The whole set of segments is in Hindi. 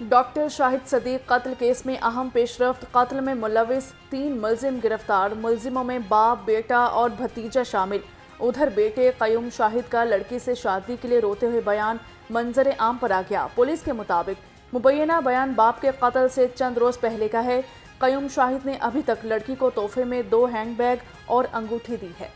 डॉक्टर शाहिद सदीक कत्ल केस में अहम पेशरफ्त। कत्ल में मुलविस 3 मुलजिम गिरफ्तार। मुलजिमों में बाप, बेटा और भतीजा शामिल। उधर बेटे क़यूम शाहिद का लड़की से शादी के लिए रोते हुए बयान मंजर आम पर आ गया। पुलिस के मुताबिक मुबैना बयान बाप के कत्ल से चंद रोज पहले का है। क़यूम शाहिद ने अभी तक लड़की को तोहफे में 2 हैंडबैग और अंगूठी दी है।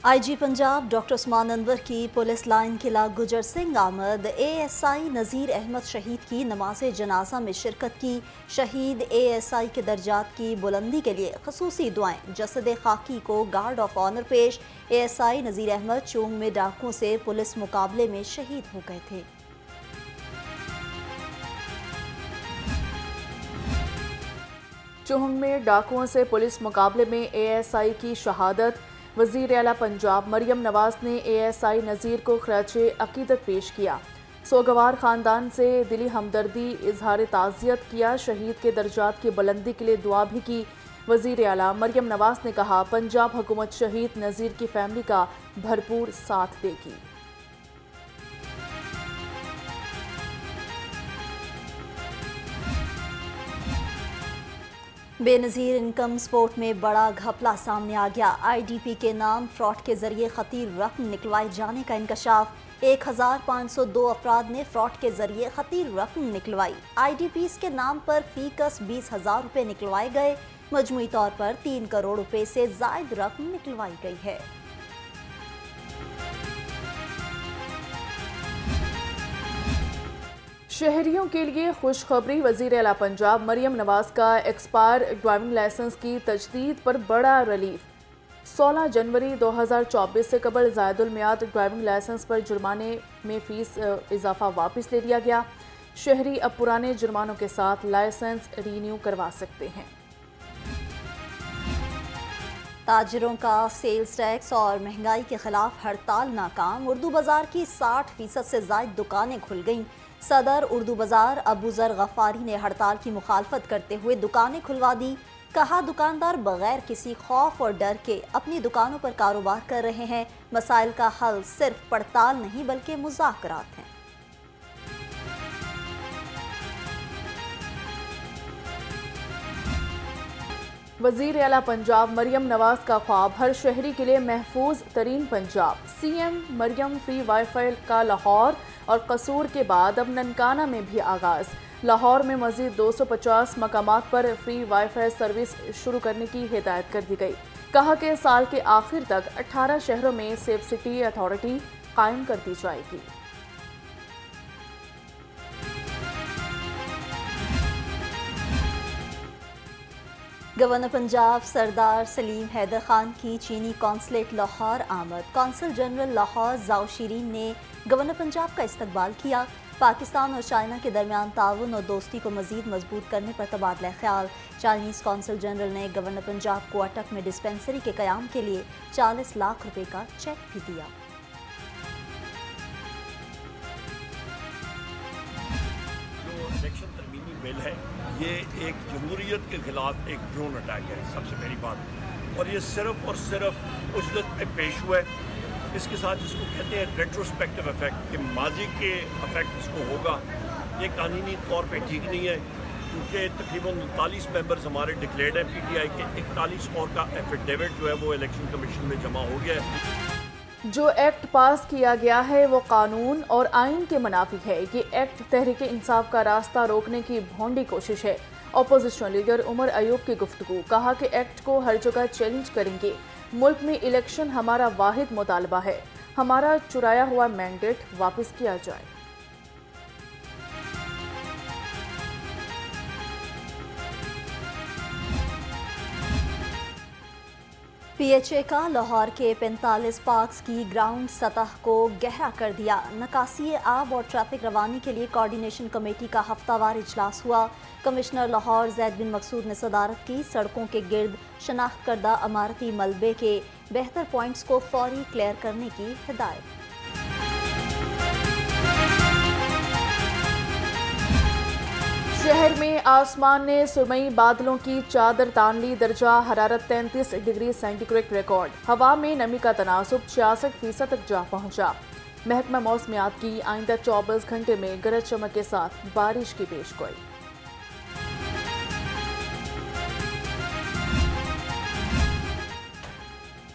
आईजी पंजाब डॉक्टर उस्मान अनवर की पुलिस लाइन किला गुजर सिंह आमद एएसआई नज़ीर अहमद शहीद की नमाज जनाजा में शिरकत की। शहीद एएसआई के दर्जात की बुलंदी के लिए खसूसी दुआएं। जसद खाकी को गार्ड ऑफ ऑनर पेश। एएसआई नज़ीर अहमद चोंग में डाकुओं से पुलिस मुकाबले में शहीद हो गए थे। चोंग में डाकुओं से पुलिस मुकाबले में एएसआई की शहादत। वज़ीर आला पंजाब मरियम नवाज ने एएसआई नज़ीर को खराजे अकीदत पेश किया। सोगवार ख़ानदान से दिली हमदर्दी इजहार ताज़ियत किया। शहीद के दर्जात की बुलंदी के लिए दुआ भी की। वज़ीर आला मरियम नवाज ने कहा, पंजाब हुकूमत शहीद नज़ीर की फैमिली का भरपूर साथ देगी। बेनज़ीर इनकम स्पोर्ट में बड़ा घपला सामने आ गया। आईडीपी के नाम फ्रॉड के जरिए खतीर रकम निकलवाए जाने का इंकशाफ। 1502 अफराद ने फ्रॉड के जरिए खतीर रकम निकलवाई। आईडीपीस के नाम पर फीकस 20,000 रुपये निकलवाए गए। मजमूई तौर पर 3 करोड़ रुपए से जायद रकम निकलवाई गई है। शहरियों के लिए खुशखबरी। वज़ीर आला पंजाब मरियम नवाज का एक्सपायर ड्राइविंग लाइसेंस की तजदीद पर बड़ा रिलीफ। 16 जनवरी 2024 से कबल ज़ायदुल मियाद ड्राइविंग लाइसेंस पर जुर्माने में फ़ीस इजाफा वापस ले लिया गया। शहरी अब पुराने जुर्मानों के साथ लाइसेंस रीन्यू करवा सकते हैं। ताजिरों का सेल्स टैक्स और महंगाई के खिलाफ हड़ताल नाकाम। उर्दू बाजार की 60% से ज़ायद दुकानें खुल गईं। सदर उर्दू बाजार अबू ज़र गफ़ारी ने हड़ताल की मुखालफत करते हुए दुकानें खुलवा दी। कहा, दुकानदार बगैर किसी खौफ और डर के अपनी दुकानों पर कारोबार कर रहे हैं। मसाइल का हल सिर्फ पड़ताल नहीं बल्कि मुज़ाकरात हैं। वज़ीर आला पंजाब मरियम नवाज का ख्वाब, हर शहरी के लिए महफूज तरीन Punjab. CM Maryam free wifi का लाहौर और कसूर के बाद अब ननकाना में भी आगाज़। लाहौर में मज़ीद 250 मकामात पर फ्री वाईफाई सर्विस शुरू करने की हिदायत कर दी गई। कहा कि साल के आखिर तक 18 शहरों में सेफ सिटी अथॉरिटी कायम कर दी जाएगी। गवर्नर पंजाब सरदार सलीम हैदर खान की चीनी कौंसलेट लाहौर आमद। कौंसल जनरल लाहौर जाओ शीरीन ने गवर्नर पंजाब का इस्तकबाल किया। पाकिस्तान और चाइना के दरमियान ताउन और दोस्ती को मजीद मजबूत करने पर तबादला ख्याल। चाइनीज़ कौंसल जनरल ने गवर्नर पंजाब को अटक में डिस्पेंसरी के क़याम के लिए 40 लाख रुपए का चेक भी दिया। इलेक्शन तरमीमी बिल है, ये एक जमहूरियत के खिलाफ एक ड्रोन अटैक है, सबसे पहली बात। और ये सिर्फ और सिर्फ उजलत में पेश हुआ है। इसके साथ इसको कहते हैं रेट्रोस्पेक्टिव इफेक्ट, कि माजी के इफेक्ट इसको होगा। ये कानूनी तौर पे ठीक नहीं है, क्योंकि तकरीबन 39 मेंबर्स हमारे डिक्लेयर्ड हैं पीटीआई के। 41 और का एफिडेविट जो है वो इलेक्शन कमीशन में जमा हो गया है। जो एक्ट पास किया गया है वो कानून और आइन के मुनाफिक है। ये एक्ट तहरीक इंसाफ का रास्ता रोकने की भोंडी कोशिश है। अपोजिशन लीडर उमर अयूब की गुफ्तगू। कहा कि एक्ट को हर जगह चैलेंज करेंगे। मुल्क में इलेक्शन हमारा वाहिद मुतालबा है। हमारा चुराया हुआ मैंडेट वापस किया जाए। पीएचए का लाहौर के 45 पार्क्स की ग्राउंड सतह को गहरा कर दिया। नकासी आब और ट्रैफिक रवानी के लिए कोऑर्डिनेशन कमेटी का हफ्तावार इजलास हुआ। कमिश्नर लाहौर जैद बिन मकसूद ने सदारत की। सड़कों के गिर्द शनाख्त करदा अमारती मलबे के बेहतर पॉइंट्स को फौरी क्लियर करने की हिदायत। शहर में आसमान ने सुरमई बादलों की चादर तान ली। दर्जा हरारत 33 डिग्री सेंटीग्रेड रिकॉर्ड। हवा में नमी का तनासुब 66% तक जा पहुंचा। महकमा मौसमियात की आइंदा 24 घंटे में गरज चमक के साथ बारिश की पेशगोई।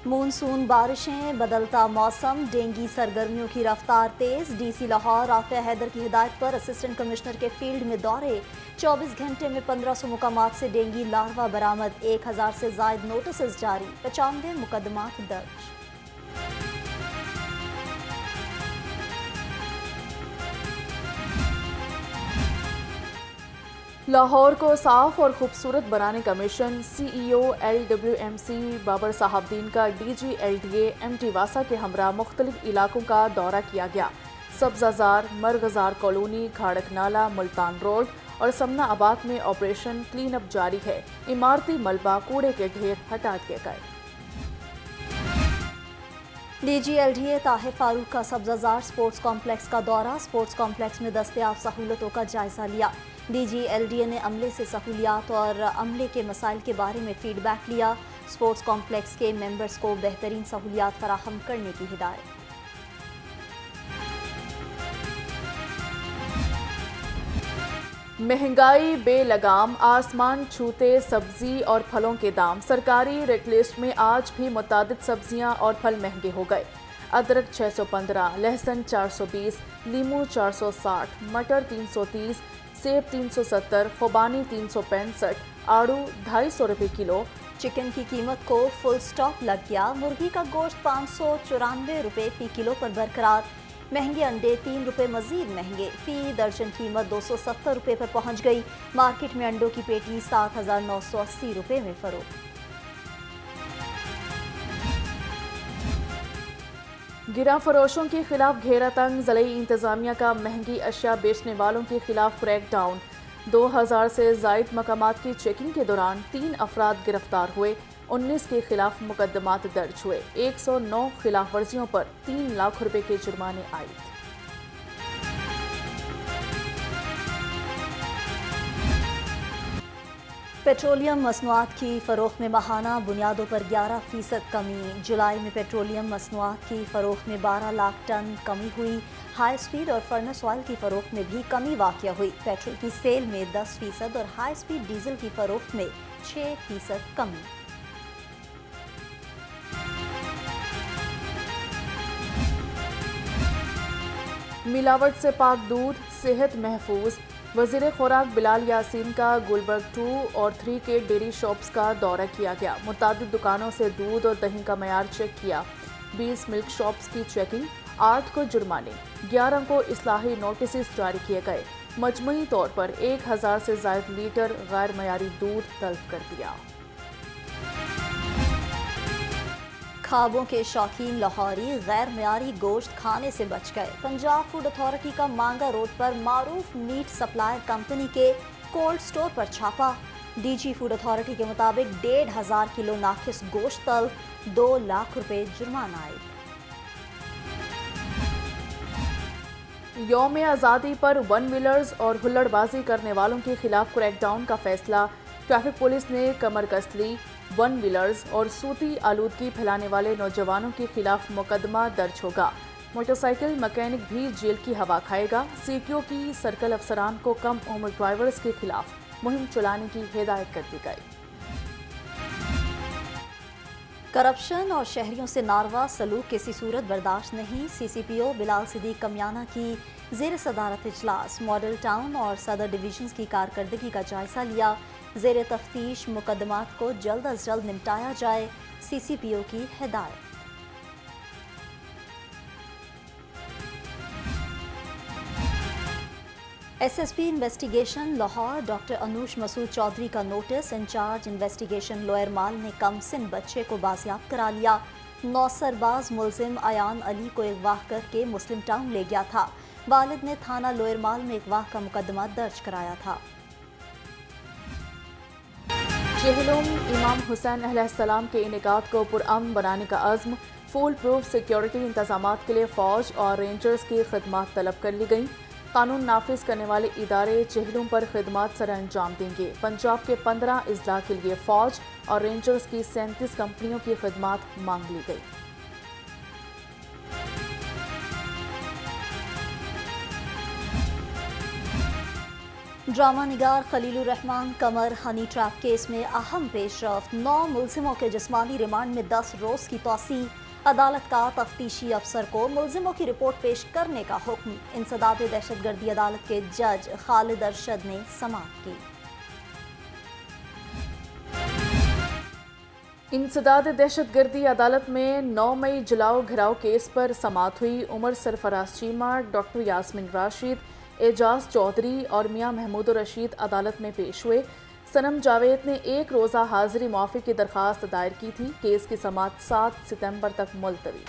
मानसून बारिशें, बदलता मौसम, डेंगी सरगर्मियों की रफ्तार तेज। डीसी लाहौर आफिया हैदर की हिदायत पर असिस्टेंट कमिश्नर के फील्ड में दौरे। 24 घंटे में 1500 मुकामात से डेंगी लार्वा बरामद। 1000 से जायद नोटिस जारी। 95 मुकदमात दर्ज। लाहौर को साफ और खूबसूरत बनाने का mission. CEO LWMC Babar Sahabdin का DG LDA MT वासा के हमरा मुख्तलिफ इलाकों का दौरा किया गया। सब्जाजार, मरगजार कॉलोनी, घाड़क नाला, मुल्तान रोड और समना आबाद में ऑपरेशन क्लीन अप जारी है। इमारती मलबा, कूड़े के ढेर हटा दिए गए। DG LDA ताहिर फारूक का सब्जाजार स्पोर्ट्स कॉम्प्लेक्स का दौरा। स्पोर्ट्स कॉम्प्लेक्स में दस्तयाब सहूलतों का जायजा लिया। DG LDA ने अमले से सहूलियात और अमले के मसाइल के बारे में फीडबैक लिया। स्पोर्ट्स कॉम्प्लेक्स के मेंबर्स को बेहतरीन सहूलियात फराहम करने की हिदायत। महंगाई बेलगाम, आसमान छूते सब्जी और फलों के दाम। सरकारी रेट लिस्ट में आज भी मुतादिद सब्जियां और फल महंगे हो गए। अदरक 615, लहसुन 420, लीमू 460, मटर 330, सेब 370, खुबानी 365, आड़ू 250 रुपये किलो। चिकन की कीमत को फुल स्टॉप लग गया। मुर्गी का गोश्त 594 रुपये फी किलो पर बरकरार। महंगे अंडे 3 रुपये मजीद महंगे। फी दर्जन कीमत 270 रुपये पर पहुंच गई। मार्केट में अंडों की पेटी 7980 रुपये में फरोख्त। गिरा फरोशों के खिलाफ घेरा तंग। ज़िले इंतजामिया का महंगी अशिया बेचने वालों के खिलाफ क्रैकडाउन। 2000 से जायद मकामात की चेकिंग के दौरान 3 अफराद गिरफ्तार हुए। 19 के खिलाफ मुकदमात दर्ज हुए। 109 खिलाफ वर्जियों पर 3 लाख रुपए के जुर्माने आए। पेट्रोलियम मसनूआत की फ़रोख्त में माहाना बुनियादों पर 11% कमी। जुलाई में पेट्रोलियम मसनूआत की फ़रोख्त में 12 लाख टन कमी हुई। हाई स्पीड और फर्नेस ऑयल की फ़रोख्त में भी कमी वाक़या हुई। पेट्रोल की सेल में 10% और हाई स्पीड डीजल की फ़रोख्त में 6% कमी। मिलावट से पाक दूध, सेहत महफूज। वज़ीर खुराक बिलाल यासीन का गुलबर्ग 2 और 3 के डेयरी शॉप्स का दौरा किया गया। मुतादिद दुकानों से दूध और दही का मयार चेक किया। 20 मिल्क शॉप्स की चेकिंग, 8 को जुर्माने, 11 को इस्लाही नोटिस जारी किए गए। मजमूई तौर पर 1000 से ज़ायद लीटर गैर मयारी दूध तलब कर दिया। खाबों के शौकीन लाहौरी गैर मयारी गोश्त खाने से बच गए। पंजाब फूड अथॉरिटी का मांगा रोड पर मारूफ मीट सप्लायर कंपनी के कोल्ड स्टोर पर छापा। DG फूड अथॉरिटी के मुताबिक 1500 किलो नाकिस गोश्त तलब, 2 लाख रुपए जुर्माना आए। यौम आज़ादी पर वन व्हीलर्स और हुल्लड़बाजी करने वालों के खिलाफ क्रैकडाउन का फैसला। ट्रैफिक पुलिस ने कमर कस ली। वन व्हीलर्स और सूती आलूदगी फैलाने वाले नौजवानों के खिलाफ मुकदमा दर्ज होगा। मोटरसाइकिल मैकेनिक भी जेल की हवा खाएगा। CTO की सर्कल अफसरान को कम उम्र ड्राइवर्स के खिलाफ मुहिम चलाने की हिदायत कर दी गई। करप्शन और शहरियों से नारवा सलूक किसी सूरत बर्दाश्त नहीं। CCPO बिलाल सिद्दीक कमियाना की ज़ेर सदारत इजलास। मॉडल टाउन और सदर डिवीजन की कारकर्दगी का जायजा लिया। ज़ेर तफ्तीश मुकदमात को जल्द अज जल्द निपटाया जाए, CCPO की हिदायत। SSP investigation Lahore doctor Anoosh Masood Chaudhry का नोटिस। इंचार्ज इन्वेस्टिगेशन लोअर माल ने कमसिन बच्चे को बाजियाब करा लिया। नौसरबाज मुलजिम अयान अली को अगवा करके मुस्लिम टाउन ले गया था। वालिद ने थाना लोअर माल में अगवा का मुकदमा दर्ज कराया था। चेहलुम इमाम हुसैन अलैहिस्सलाम के इनेकात को पुरअमन बनाने का अज़्म। फुल प्रूफ सिक्योरिटी इंतजामात के लिए फ़ौज और रेंजर्स की खिदमत तलब कर ली गई। कानून नाफिज करने वाले इदारे चेहरों पर खिदमत सर अंजाम देंगे। पंजाब के 15 अजला के लिए फौज और रेंजर्स की 37 कंपनियों की खिदमत मांग ली गई। ड्रामा निगार खलीलुर रहमान कमर हनी ट्रैप केस में अहम पेशरफ्त। 9 मुलजिमों के जिस्मानी रिमांड में 10 रोज की तौसी। अदालत का तफ्तीशी अफसर को मुलजिमों की रिपोर्ट पेश करने का हुक्म। इंसदाद दहशतगर्दी अदालत के जज खालिद अरशद ने समाअत की। इंसदाद दहशतगर्दी अदालत में 9 मई जलाओ घिराव केस पर समाअत हुई। उमर सरफराज चीमा, डॉक्टर यास्मीन राशिद, एजाज चौधरी और मियां महमूद रशीद अदालत में पेश हुए। सनम जावेद ने 1 रोज़ा हाजिरी मुआफ़ी की दरख्वास्त दायर की थी। केस की समाअत 7 सितंबर तक मुलतवी।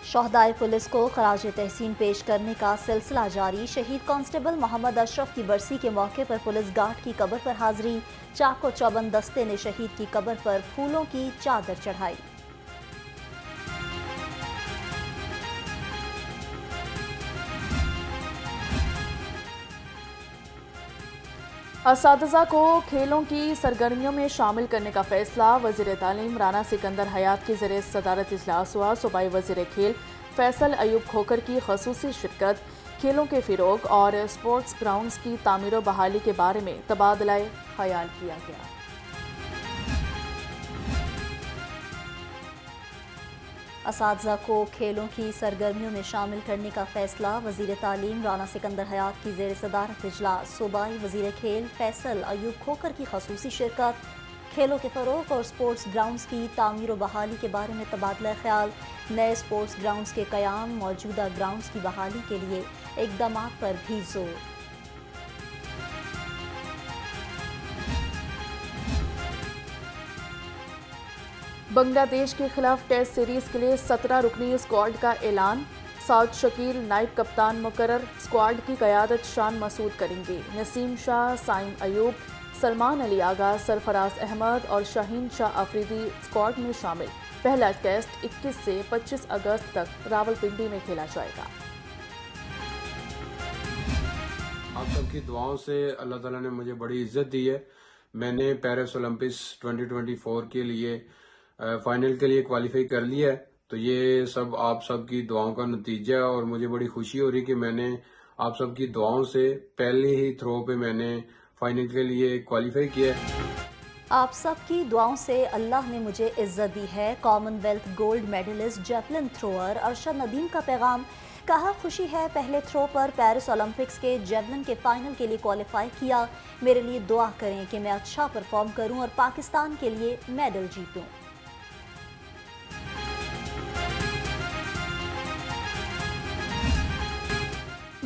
शोहदाए पुलिस को खराज तहसीन पेश करने का सिलसिला जारी। शहीद कांस्टेबल मोहम्मद अशरफ की बरसी के मौके पर पुलिस गार्ड की कब्र पर हाजिरी। चाको चौबंद दस्ते ने शहीद की कब्र पर फूलों की चादर चढ़ाई। असातिज़ा को खेलों की सरगर्मियों में शामिल करने का फैसला। वज़ीर तालीम राना सिकंदर हयात की ज़रिए सदारत इजलास हुआ। सूबाई वज़ीर खेल फैसल अयूब खोकर की खसूसी शिरकत। खेलों के फ़िरोग और स्पोर्ट्स ग्राउंड्स की तामीर व बहाली के बारे में तबादला ख्याल किया गया। असातिज़ा को खेलों की सरगर्मियों में शामिल करने का फैसला। वज़ीर तालीम राना सिकंदर हयात की ज़ेर सदारत इजलास। सूबाई वज़ीर खेल फैसल अयूब खोकर की खसूसी शिरकत। खेलों के फ़रोग़ और स्पोर्ट्स ग्राउंड्स की तामीर व बहाली के बारे में तबादला ख्याल। नए स्पोर्ट्स ग्राउंड्स के क़याम, मौजूदा ग्राउंड्स की बहाली के लिए इक़दामात पर भी जोर। बांग्लादेश के खिलाफ टेस्ट सीरीज के लिए 17 रुकनी स्क्वाड का ऐलान। साउद शकील नाइब कप्तान मुकर्रर। स्क्वाड की क़यादत शान मसूद करेंगे। नसीम शाह, साइम अयूब, सलमान अली आगा, सरफराज अहमद और शाहीन शाह अफरीदी स्क्वाड में शामिल। पहला टेस्ट 21 से 25 अगस्त तक रावलपिंडी में खेला जाएगा। आप सबकी दुआओं से अल्लाह ताला ने मुझे बड़ी इज्जत दी है। मैंने पेरिस ओलंपिक्स 2024 के लिए फाइनल के लिए क्वालिफाई कर लिया है। तो ये सब आप सबकी दुआओं का नतीजा है और मुझे बड़ी खुशी हो रही कि मैंने आप सबकी दुआओं से पहले ही थ्रो पे मैंने फाइनल के लिए क्वालिफाई किया है। आप सबकी दुआओं से अल्लाह ने मुझे इज्जत दी है। Commonwealth gold medallist javelin thrower Arshad Nadeem का पैगाम। कहा, खुशी है पहले थ्रो पर पेरिस ओलंपिक्स के जैवलिन के फाइनल के लिए क्वालिफाई किया। मेरे लिए दुआ करें कि मैं अच्छा परफॉर्म करूं और पाकिस्तान के लिए मेडल जीतूं।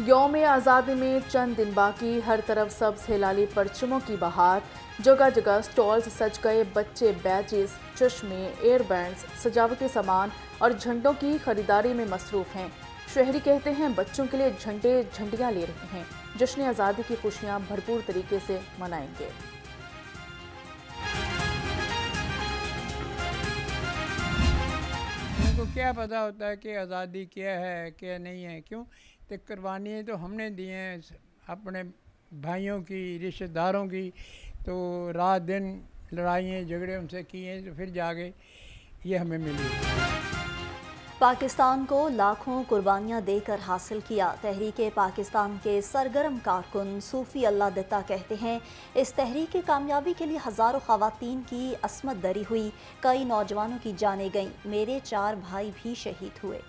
यौम आज़ादी में चंद दिन बाकी। हर तरफ सब्ज हिलाली परचमों की बहार। जगह जगह स्टॉल्स सज गए। बच्चे बैजेस, चश्मे, एयर बैंड्स, सजावटी सामान और झंडों की खरीदारी में मसरूफ हैं। शहरी कहते हैं बच्चों के लिए झंडे झंडियाँ ले रहे हैं। जश्न आज़ादी की खुशियाँ भरपूर तरीके से मनाएंगे। उनको क्या पता होता है कि आज़ादी क्या है क्या नहीं है। क्यों तो कुर्बानी तो हमने दी हैं अपने भाइयों की, रिश्तेदारों की। तो रात दिन लड़ाइयाँ झगड़े उनसे किए तो फिर जाके ये हमें मिली। पाकिस्तान को लाखों कुर्बानियाँ देकर हासिल किया। तहरीक पाकिस्तान के सरगर्म कारकुन सूफ़ी अल्लाह दत्ता कहते हैं, इस तहरीक की कामयाबी के लिए हज़ारों ख़वातीन की अस्मत दरी हुई। कई नौजवानों की जानें गईं। मेरे 4 भाई भी शहीद हुए।